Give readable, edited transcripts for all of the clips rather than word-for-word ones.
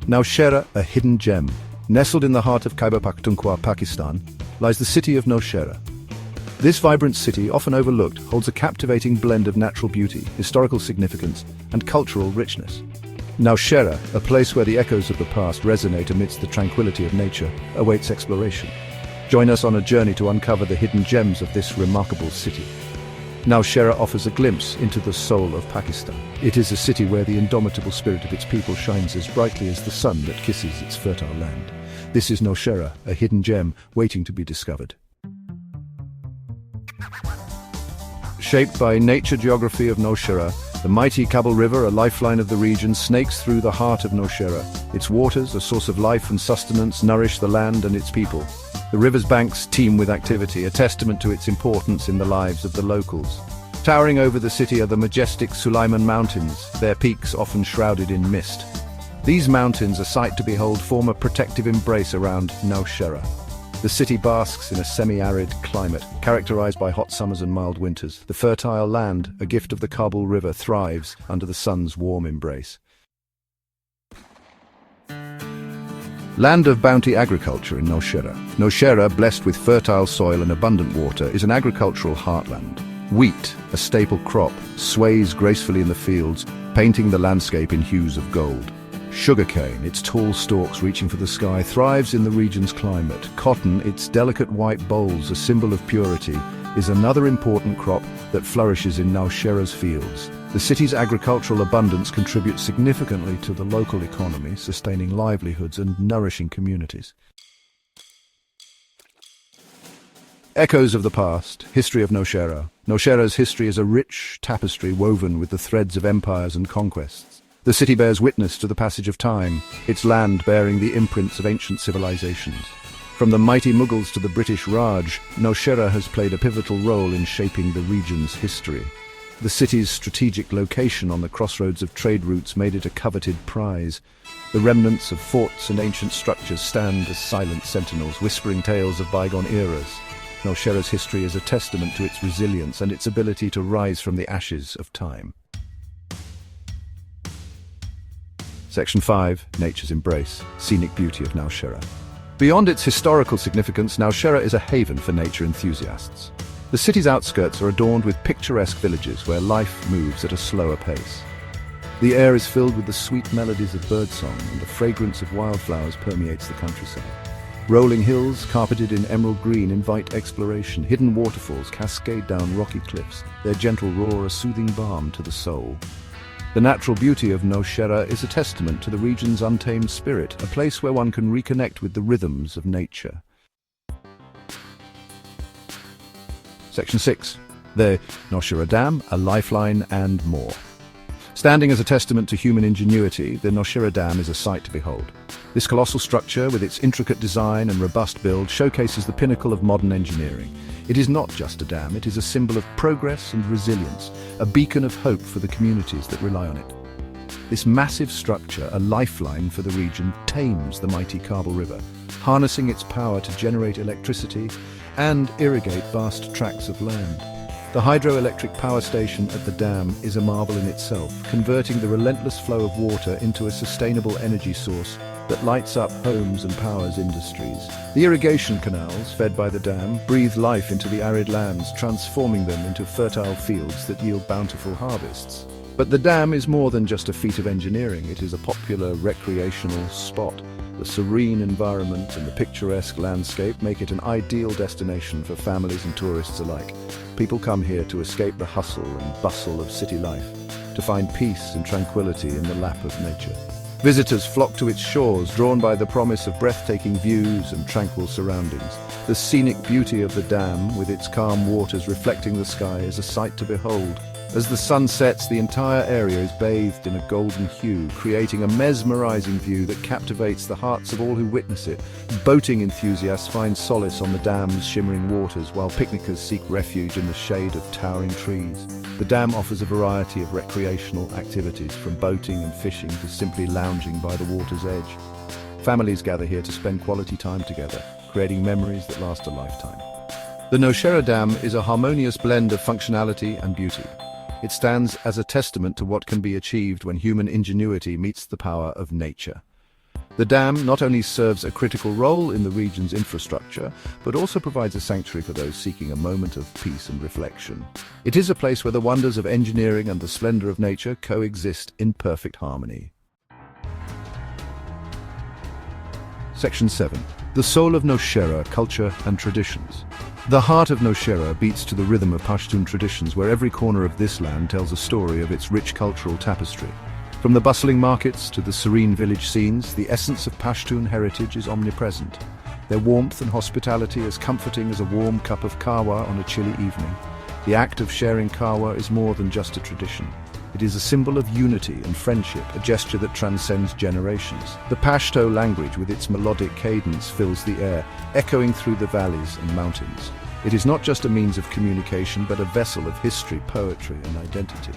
Nowshera, a hidden gem. Nestled in the heart of Khyber Pakhtunkhwa, Pakistan, lies the city of Nowshera. This vibrant city, often overlooked, holds a captivating blend of natural beauty, historical significance, and cultural richness. Nowshera, a place where the echoes of the past resonate amidst the tranquility of nature, awaits exploration. Join us on a journey to uncover the hidden gems of this remarkable city. Nowshera offers a glimpse into the soul of Pakistan. It is a city where the indomitable spirit of its people shines as brightly as the sun that kisses its fertile land. This is Nowshera, a hidden gem waiting to be discovered. Shaped by nature geography of Nowshera, the mighty Kabul River, a lifeline of the region, snakes through the heart of Nowshera. Its waters, a source of life and sustenance, nourish the land and its people. The river's banks teem with activity, a testament to its importance in the lives of the locals. Towering over the city are the majestic Sulaiman Mountains, their peaks often shrouded in mist. These mountains, a sight to behold, form a protective embrace around Nowshera. The city basks in a semi-arid climate, characterized by hot summers and mild winters. The fertile land, a gift of the Kabul River, thrives under the sun's warm embrace. Land of bounty agriculture in Nowshera. Nowshera, blessed with fertile soil and abundant water, is an agricultural heartland. Wheat, a staple crop, sways gracefully in the fields, painting the landscape in hues of gold. Sugarcane, its tall stalks reaching for the sky, thrives in the region's climate. Cotton, its delicate white bolls, a symbol of purity, is another important crop that flourishes in Nowshera's fields. The city's agricultural abundance contributes significantly to the local economy, sustaining livelihoods and nourishing communities. Echoes of the past, history of Nowshera. Nowshera's history is a rich tapestry woven with the threads of empires and conquests. The city bears witness to the passage of time, its land bearing the imprints of ancient civilizations. From the mighty Mughals to the British Raj, Nowshera has played a pivotal role in shaping the region's history. The city's strategic location on the crossroads of trade routes made it a coveted prize. The remnants of forts and ancient structures stand as silent sentinels, whispering tales of bygone eras. Nowshera's history is a testament to its resilience and its ability to rise from the ashes of time. Section 5. Nature's Embrace. Scenic beauty of Nowshera. Beyond its historical significance, Nowshera is a haven for nature enthusiasts. The city's outskirts are adorned with picturesque villages where life moves at a slower pace. The air is filled with the sweet melodies of birdsong, and the fragrance of wildflowers permeates the countryside. Rolling hills, carpeted in emerald green, invite exploration. Hidden waterfalls cascade down rocky cliffs, their gentle roar a soothing balm to the soul. The natural beauty of Nowshera is a testament to the region's untamed spirit, a place where one can reconnect with the rhythms of nature. Section 6. The Nowshera Dam, a lifeline and more. Standing as a testament to human ingenuity, the Nowshera Dam is a sight to behold. This colossal structure, with its intricate design and robust build, showcases the pinnacle of modern engineering. It is not just a dam, it is a symbol of progress and resilience, a beacon of hope for the communities that rely on it. This massive structure, a lifeline for the region, tames the mighty Kabul River, harnessing its power to generate electricity and irrigate vast tracts of land. The hydroelectric power station at the dam is a marvel in itself, converting the relentless flow of water into a sustainable energy source that lights up homes and powers industries. The irrigation canals, fed by the dam, breathe life into the arid lands, transforming them into fertile fields that yield bountiful harvests. But the dam is more than just a feat of engineering. It is a popular recreational spot. The serene environment and the picturesque landscape make it an ideal destination for families and tourists alike. People come here to escape the hustle and bustle of city life, to find peace and tranquility in the lap of nature. Visitors flock to its shores, drawn by the promise of breathtaking views and tranquil surroundings. The scenic beauty of the dam, with its calm waters reflecting the sky, is a sight to behold. As the sun sets, the entire area is bathed in a golden hue, creating a mesmerizing view that captivates the hearts of all who witness it. Boating enthusiasts find solace on the dam's shimmering waters, while picnickers seek refuge in the shade of towering trees. The dam offers a variety of recreational activities, from boating and fishing to simply lounging by the water's edge. Families gather here to spend quality time together, creating memories that last a lifetime. The Nowshera Dam is a harmonious blend of functionality and beauty. It stands as a testament to what can be achieved when human ingenuity meets the power of nature. The dam not only serves a critical role in the region's infrastructure, but also provides a sanctuary for those seeking a moment of peace and reflection. It is a place where the wonders of engineering and the splendor of nature coexist in perfect harmony. Section 7. The soul of Nowshera, culture and traditions. The heart of Nowshera beats to the rhythm of Pashtun traditions, where every corner of this land tells a story of its rich cultural tapestry. From the bustling markets to the serene village scenes, the essence of Pashtun heritage is omnipresent. Their warmth and hospitality as comforting as a warm cup of kahwa on a chilly evening. The act of sharing kahwa is more than just a tradition. It is a symbol of unity and friendship, a gesture that transcends generations. The Pashto language with its melodic cadence fills the air, echoing through the valleys and mountains. It is not just a means of communication, but a vessel of history, poetry and identity.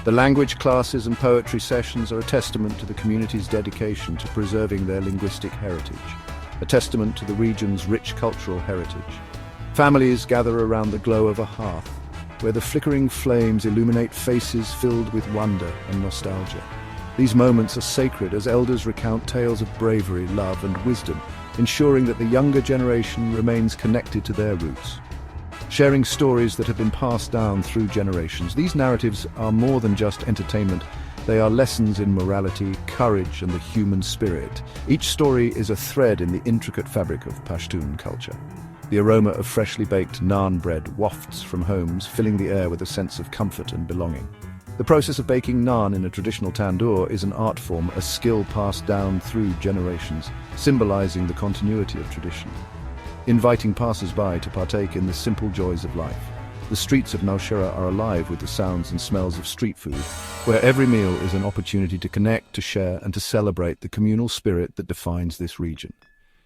The language classes and poetry sessions are a testament to the community's dedication to preserving their linguistic heritage, a testament to the region's rich cultural heritage. Families gather around the glow of a hearth, where the flickering flames illuminate faces filled with wonder and nostalgia. These moments are sacred as elders recount tales of bravery, love and wisdom, ensuring that the younger generation remains connected to their roots. Sharing stories that have been passed down through generations, these narratives are more than just entertainment. They are lessons in morality, courage and the human spirit. Each story is a thread in the intricate fabric of Pashtun culture. The aroma of freshly baked naan bread wafts from homes, filling the air with a sense of comfort and belonging. The process of baking naan in a traditional tandoor is an art form, a skill passed down through generations, symbolizing the continuity of tradition. Inviting passers-by to partake in the simple joys of life. The streets of Nowshera are alive with the sounds and smells of street food, where every meal is an opportunity to connect, to share, and to celebrate the communal spirit that defines this region.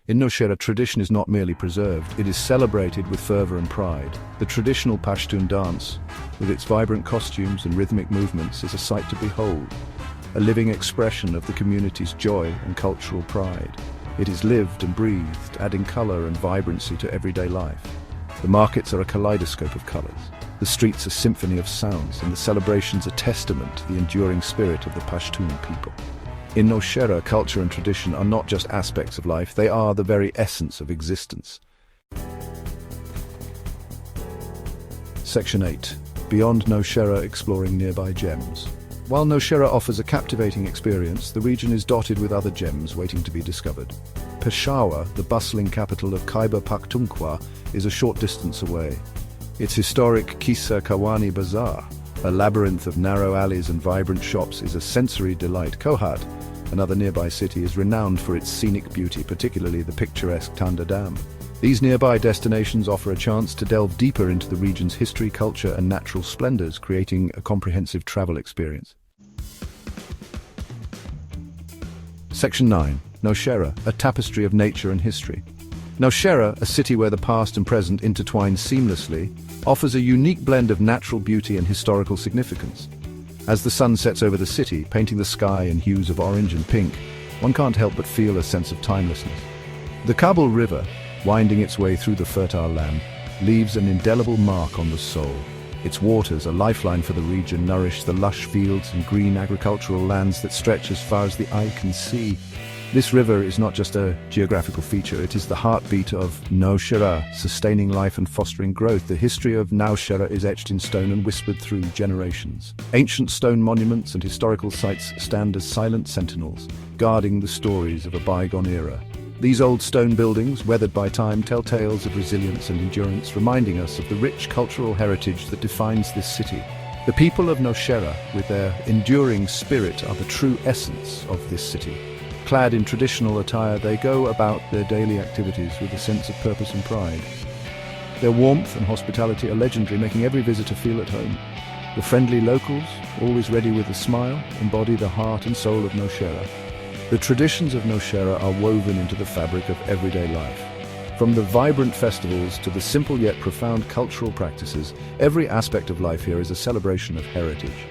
In Nowshera, tradition is not merely preserved, it is celebrated with fervor and pride. The traditional Pashtun dance, with its vibrant costumes and rhythmic movements, is a sight to behold, a living expression of the community's joy and cultural pride. It is lived and breathed, adding color and vibrancy to everyday life. The markets are a kaleidoscope of colors. The streets a symphony of sounds, and the celebrations a testament to the enduring spirit of the Pashtun people. In Nowshera, culture and tradition are not just aspects of life, they are the very essence of existence. Section 8. Beyond Nowshera, exploring nearby gems. While Nowshera offers a captivating experience, the region is dotted with other gems waiting to be discovered. Peshawar, the bustling capital of Khyber Pakhtunkhwa, is a short distance away. Its historic Kisa Kawani Bazaar, a labyrinth of narrow alleys and vibrant shops, is a sensory delight. Kohat, another nearby city, is renowned for its scenic beauty, particularly the picturesque Tanda Dam. These nearby destinations offer a chance to delve deeper into the region's history, culture and natural splendors, creating a comprehensive travel experience. Section 9. Nowshera, a tapestry of nature and history. Nowshera, a city where the past and present intertwine seamlessly, offers a unique blend of natural beauty and historical significance. As the sun sets over the city, painting the sky in hues of orange and pink, one can't help but feel a sense of timelessness. The Kabul River, winding its way through the fertile land, leaves an indelible mark on the soul. Its waters, a lifeline for the region, nourish the lush fields and green agricultural lands that stretch as far as the eye can see. This river is not just a geographical feature, it is the heartbeat of Nowshera, sustaining life and fostering growth. The history of Nowshera is etched in stone and whispered through generations. Ancient stone monuments and historical sites stand as silent sentinels, guarding the stories of a bygone era. These old stone buildings, weathered by time, tell tales of resilience and endurance, reminding us of the rich cultural heritage that defines this city. The people of Nowshera, with their enduring spirit, are the true essence of this city. Clad in traditional attire, they go about their daily activities with a sense of purpose and pride. Their warmth and hospitality are legendary, making every visitor feel at home. The friendly locals, always ready with a smile, embody the heart and soul of Nowshera. The traditions of Nowshera are woven into the fabric of everyday life. From the vibrant festivals to the simple yet profound cultural practices, every aspect of life here is a celebration of heritage.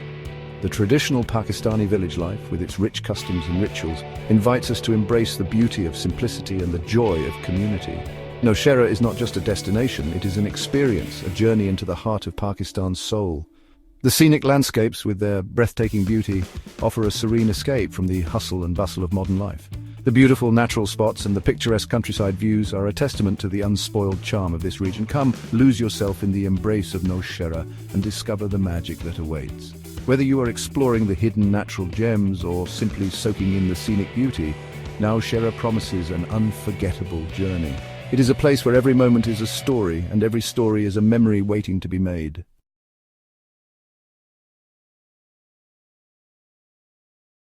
The traditional Pakistani village life, with its rich customs and rituals, invites us to embrace the beauty of simplicity and the joy of community. Nowshera is not just a destination, it is an experience, a journey into the heart of Pakistan's soul. The scenic landscapes, with their breathtaking beauty, offer a serene escape from the hustle and bustle of modern life. The beautiful natural spots and the picturesque countryside views are a testament to the unspoiled charm of this region. Come, lose yourself in the embrace of Nowshera and discover the magic that awaits. Whether you are exploring the hidden natural gems or simply soaking in the scenic beauty, Nowshera promises an unforgettable journey. It is a place where every moment is a story, and every story is a memory waiting to be made.